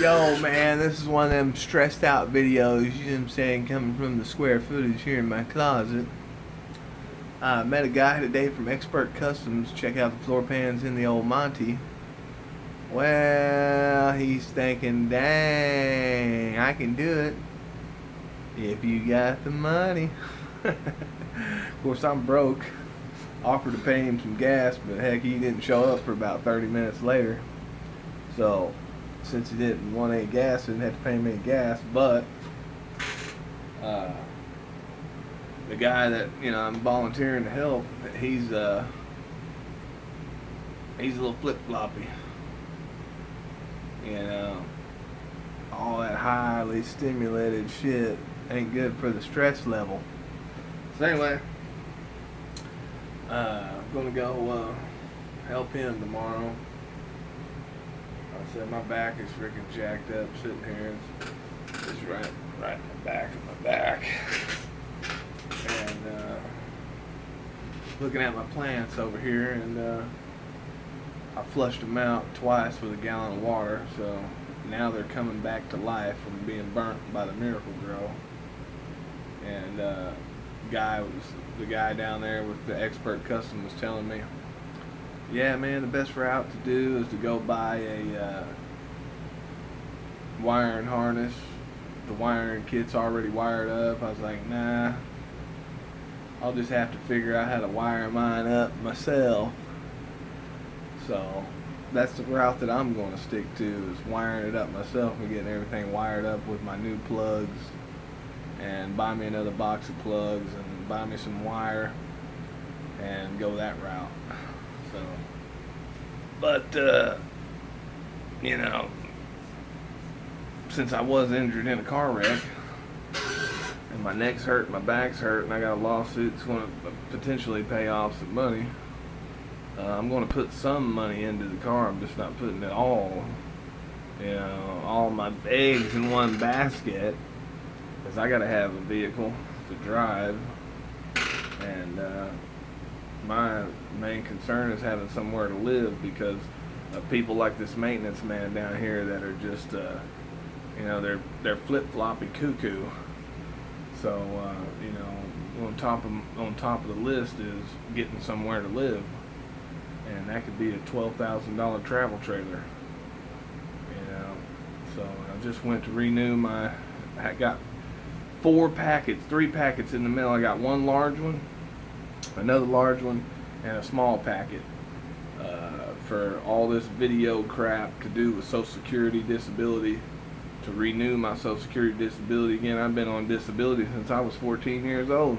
Yo, man, this is one of them stressed out videos, you know what I'm saying, coming from the square footage here in my closet. I met a guy today from Expert Customs. Check out the floor pans in the old Monty. Well, he's thinking, dang, I can do it if you got the money. Of course, I'm broke. Offered to pay him some gas, but heck, he didn't show up for about 30 minutes later. So, since he didn't want any gas, I didn't have to pay him any gas. But uh, the guy that I'm volunteering to help, he's a little flip floppy. All that highly stimulated shit ain't good for the stress level. So anyway, I'm gonna go help him tomorrow. I said my back is freaking jacked up sitting here. It's right in the back of my back. And looking at my plants over here, and I flushed them out twice with a gallon of water, so now they're coming back to life from being burnt by the Miracle-Gro. And the guy down there with the Expert Custom was telling me, yeah, man, the best route to do is to go buy a wiring harness. The wiring kit's already wired up. I was like, nah, I'll just have to figure out how to wire mine up myself. So that's the route that I'm going to stick to, is wiring it up myself and getting everything wired up with my new plugs, and buy me another box of plugs and buy me some wire and go that route. So, but since I was injured in a car wreck and my neck's hurt, my back's hurt, and I got a lawsuit that's going to potentially pay off some money, I'm going to put some money into the car. I'm just not putting it all my eggs in one basket, because I got to have a vehicle to drive. And my main concern is having somewhere to live, because of people like this maintenance man down here that are just, they're flip-floppy cuckoo. So, on top of the list is getting somewhere to live. And that could be a $12,000 travel trailer. So I just went to renew I got 3 packets in the mail. I got one large one, another large one, and a small packet for all this video crap to do with Social Security disability, to renew my Social Security disability again. I've been on disability since I was 14 years old.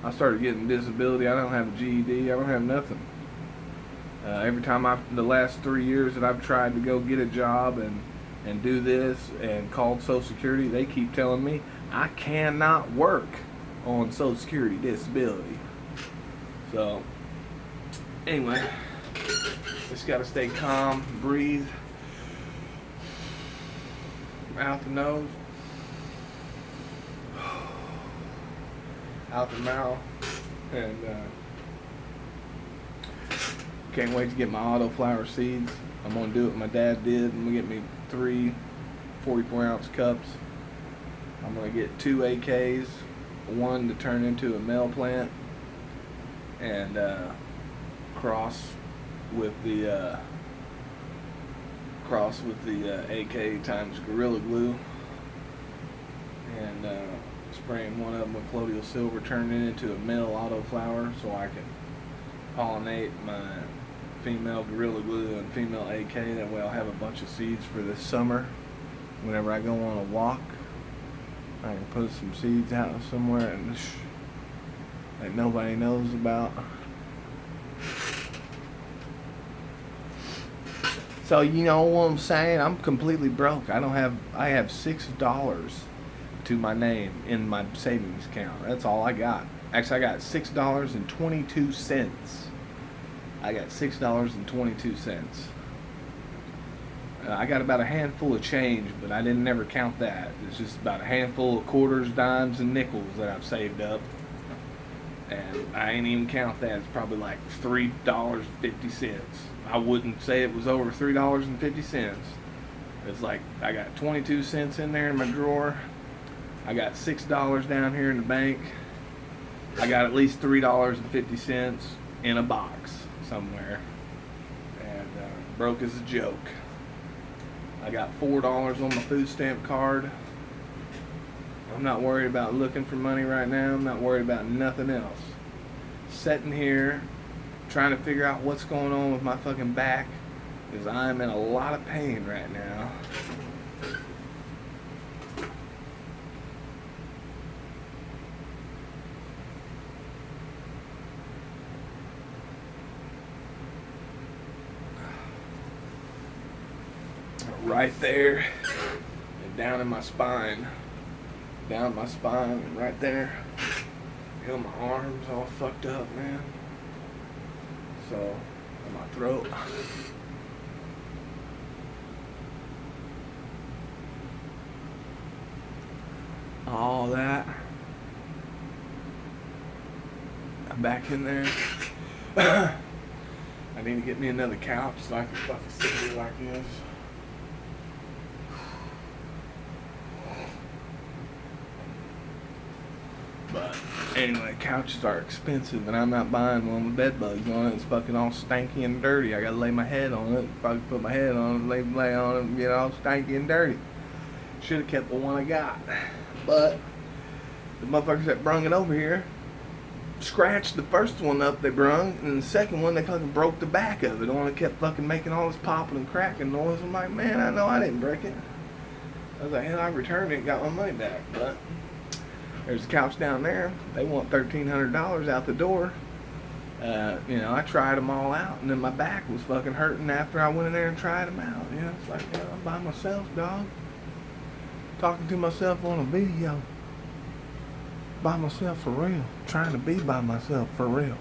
I started getting disability. I don't have a GED. I don't have nothing. Every time the last 3 years that I've tried to go get a job and do this and called Social Security, they keep telling me I cannot work on Social Security disability. So, anyway, just got to stay calm, breathe out the nose, out the mouth, and can't wait to get my autoflower seeds. I'm going to do what my dad did. I'm going to get me 3 44-ounce cups. I'm going to get 2 AKs, one to turn into a male plant, and cross with the AK times Gorilla Glue, and spraying one of them with colloidal silver, turning it into a male autoflower so I can pollinate my female Gorilla Glue and female AK. That way I'll have a bunch of seeds for this summer. Whenever I go on a walk, I can put some seeds out somewhere that nobody knows about. So you know what I'm saying? I'm completely broke. I have $6 to my name in my savings account. That's all I got. Actually, I got $6.22. I got $6.22. I got about a handful of change, but I didn't never count that. It's just about a handful of quarters, dimes, and nickels that I've saved up. And I ain't even count that. It's probably like $3.50. I wouldn't say it was over $3.50. It's like I got 22 cents in there in my drawer. I got $6 down here in the bank. I got at least $3.50 in a box somewhere. And broke as a joke. I got $4 on my food stamp card. I'm not worried about looking for money right now. I'm not worried about nothing else. Sitting here trying to figure out what's going on with my fucking back, because I'm in a lot of pain right now. Right there and down in my spine. Down my spine and right there. Feel my arms all fucked up, man. So, in my throat. All that. I'm back in there. I need to get me another couch so I can fucking sit here like this. But anyway, couches are expensive and I'm not buying one with bed bugs on it. It's fucking all stanky and dirty. I gotta lay my head on it. If I could put my head on it, lay on it and get all stanky and dirty. Should have kept the one I got. But the motherfuckers that brung it over here scratched the first one up they brung, and the second one they fucking broke the back of it. The one that kept fucking making all this popping and cracking noise. I'm like, man, I know I didn't break it. I was like, hell, I returned it and got my money back. But there's a couch down there. They want $1,300 out the door. I tried them all out, and then my back was fucking hurting after I went in there and tried them out. It's like, I'm by myself, dog. Talking to myself on a video. By myself for real. Trying to be by myself for real.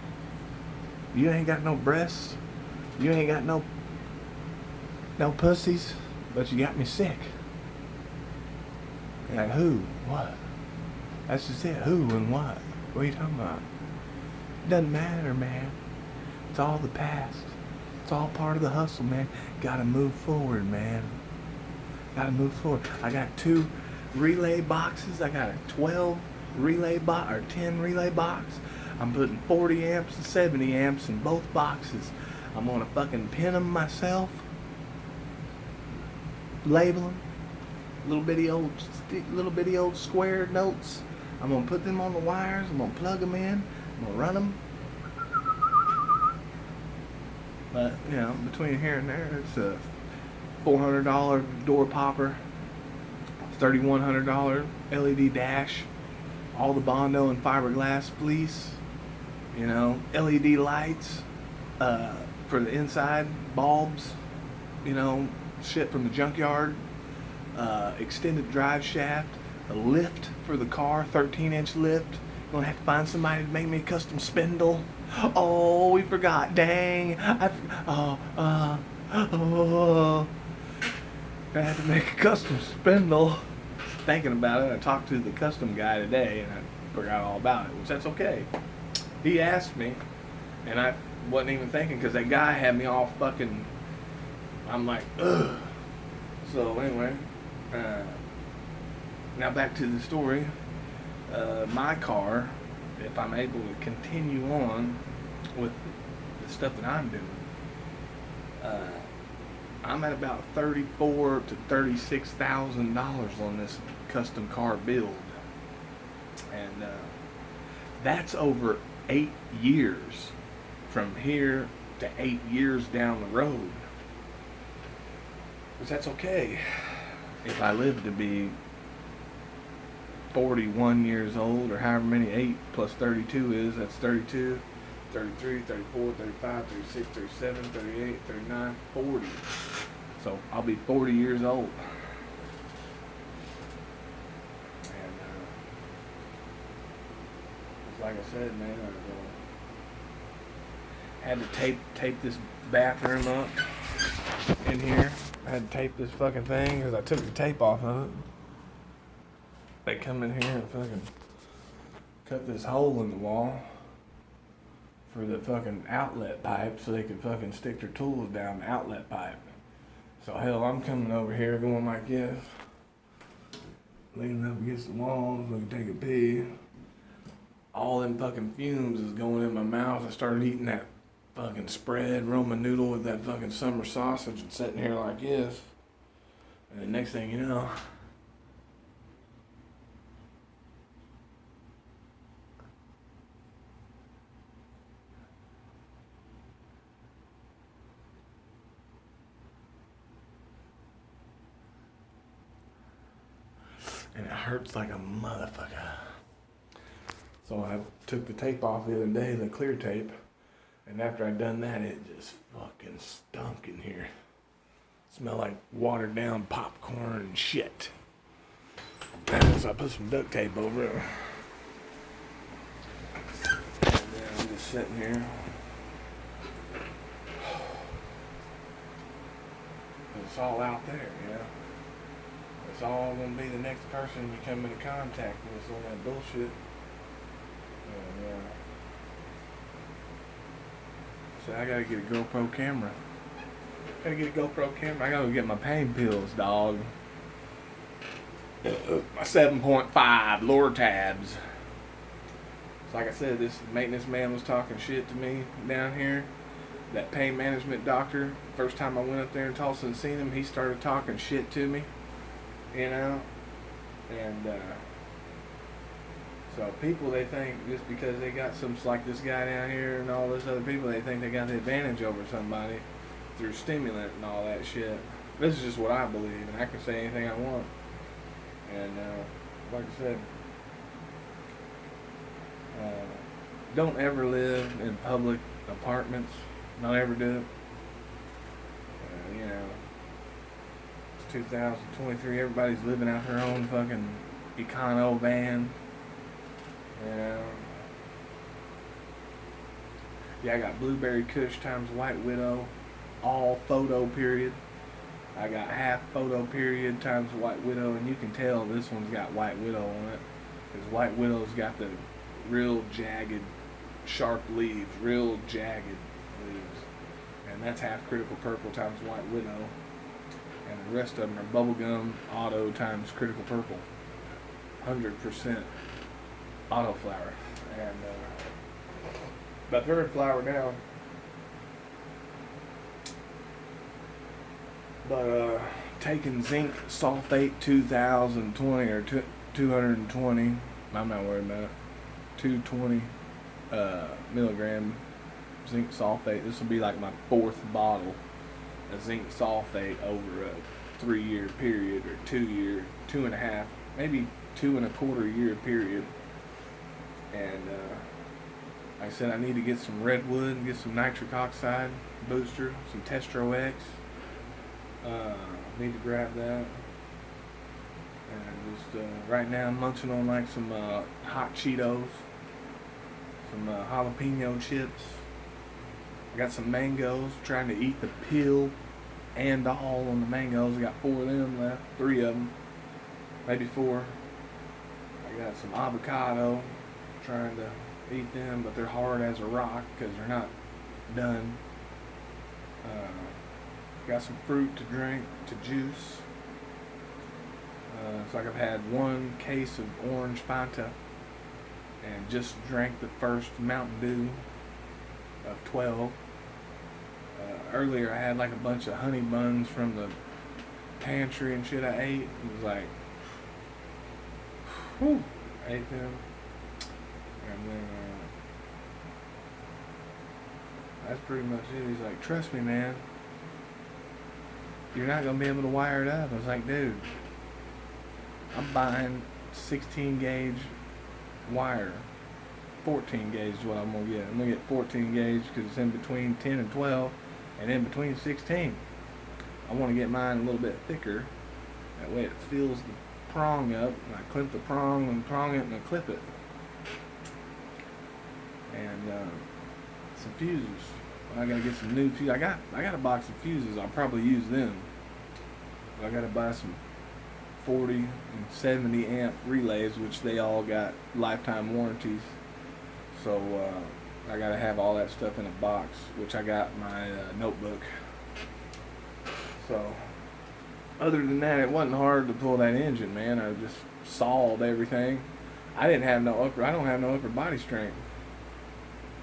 You ain't got no breasts. You ain't got no pussies. But you got me sick. Like who? What? That's just it. Who and what? What are you talking about? Doesn't matter, man. It's all the past. It's all part of the hustle, man. Gotta move forward, man. Gotta move forward. I got 2 relay boxes. I got a 12 relay box or 10 relay box. I'm putting 40 amps and 70 amps in both boxes. I'm gonna fucking pin them myself. Label them. Little bitty old square notes. I'm gonna put them on the wires. I'm gonna plug them in. I'm gonna run them. But between here and there, it's a $400 door popper, $3,100 LED dash, all the Bondo and fiberglass fleece, LED lights for the inside, bulbs, shit from the junkyard, extended drive shaft, a lift for the car, 13-inch lift. Gonna have to find somebody to make me a custom spindle. Oh, we forgot. Dang. I had to make a custom spindle. Thinking about it, I talked to the custom guy today and I forgot all about it, which that's okay. He asked me and I wasn't even thinking because that guy had me all fucking, I'm like, ugh. So anyway, now back to the story. My car, if I'm able to continue on with the stuff that I'm doing, I'm at about $34,000 to $36,000 on this custom car build, and that's over 8 years, from here to 8 years down the road. But that's okay. If I live to be 41 years old, or however many 8 plus 32 is, that's 32, 33, 34, 35, 36, 37, 38, 39, 40. So I'll be 40 years old. And it's like I said, man, I had to tape this bathroom up in here. I had to tape this fucking thing because I took the tape off of it. They come in here and fucking cut this hole in the wall for the fucking outlet pipe so they could fucking stick their tools down the outlet pipe. So hell, I'm coming over here going like this, leaning up against the walls, looking to take a pee. All them fucking fumes is going in my mouth. I started eating that fucking spread Roman noodle with that fucking summer sausage and sitting here like this. And the next thing you know, and it hurts like a motherfucker. So I took the tape off the other day, the clear tape, and after I'd done that, it just fucking stunk in here. Smelled like watered down popcorn and shit. So I put some duct tape over it. And then I'm just sitting here. It's all out there, you know. It's all gonna be the next person you come into contact with on that bullshit. And, so I gotta get a GoPro camera. I gotta get my pain pills, dog. My 7.5 Lortabs. So like I said, this maintenance man was talking shit to me down here. That pain management doctor, first time I went up there in Tulsa and seen him, he started talking shit to me, you know. And so people, they think just because they got some, like this guy down here and all those other people, they think they got the advantage over somebody through stimulant and all that shit. This is just what I believe, and I can say anything I want. And like I said, don't ever live in public apartments. Don't ever do it. You know, it's 2023. Everybody's living out their own fucking Econo van. You know. Yeah, I got Blueberry Kush times White Widow, all photo period. I got half photo period times White Widow, and you can tell this one's got White Widow on it, because White Widow's got the real jagged, sharp leaves, real jagged leaves, and that's half Critical Purple times White Widow, and the rest of them are Bubblegum Auto times Critical Purple, 100% auto flower, and about third flower down. But taking zinc sulfate 2020 or 220, I'm not worried about it. 220 milligram zinc sulfate. This will be like my 4th bottle of zinc sulfate over a 3-year period, or 2.5, maybe 2.25-year period. And like I said, I need to get some redwood, get some nitric oxide booster, some Testro X. Need to grab that. And just right now I'm munching on like some hot Cheetos, some jalapeno chips. I got some mangoes, trying to eat the peel and all on the mangoes. I got 4 of them left, 3 of them, maybe 4. I got some avocado, trying to eat them, but they're hard as a rock because they're not done. Got some fruit to drink, to juice. It's like I've had 1 case of orange Fanta and just drank the first Mountain Dew of 12. Earlier I had like a bunch of honey buns from the pantry and shit I ate. It was like, whew, I ate them. And then that's pretty much it. He's like, trust me, man, you're not going to be able to wire it up. I was like, dude, I'm buying 16 gauge wire. 14 gauge is what I'm going to get. I'm going to get 14 gauge because it's in between 10 and 12 and in between 16. I want to get mine a little bit thicker. That way it fills the prong up. And I clip the prong and prong it and I clip it. And some fuses. I gotta get some new fuses. I got a box of fuses. I'll probably use them. I gotta buy some 40 and 70 amp relays, which they all got lifetime warranties. So I gotta have all that stuff in a box, which I got in my notebook. So other than that, it wasn't hard to pull that engine, man. I just sawed everything. I don't have no upper body strength.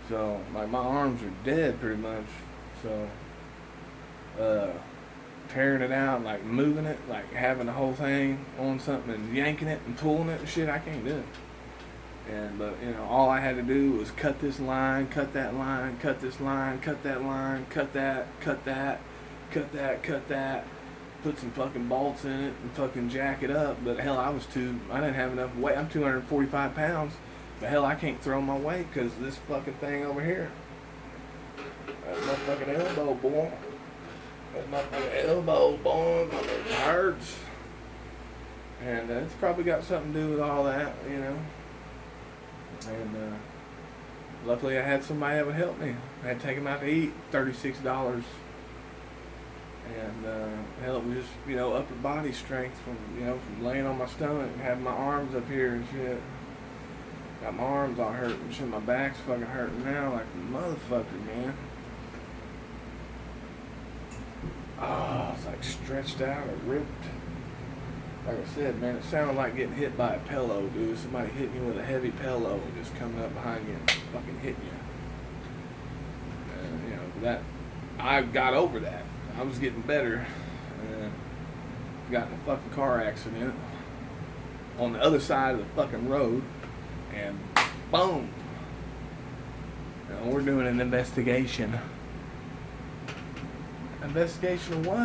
So, like, my arms are dead pretty much. So, tearing it out, like moving it, like having the whole thing on something and yanking it and pulling it and shit, I can't do it. But all I had to do was cut this line, cut that line, cut this line, cut that line, cut that, cut that, cut that, cut that, put some fucking bolts in it and fucking jack it up. But hell, I didn't have enough weight. I'm 245 pounds, but hell, I can't throw my weight because this fucking thing over here. That's my fucking elbow, boy. That's my fucking elbow, boy. It hurts. And it's probably got something to do with all that, And luckily I had somebody that would help me. I had to take him out to eat, $36. And hell, it was just, upper body strength from laying on my stomach and having my arms up here and shit. Got my arms all hurt and shit. My back's fucking hurting now like a motherfucker, man. Oh, it's like stretched out or ripped. Like I said, man, it sounded like getting hit by a pillow, dude. Somebody hitting you with a heavy pillow and just coming up behind you and fucking hitting you. And, I got over that. I was getting better. Got in a fucking car accident on the other side of the fucking road, and boom. We're doing an investigation. Investigation of what?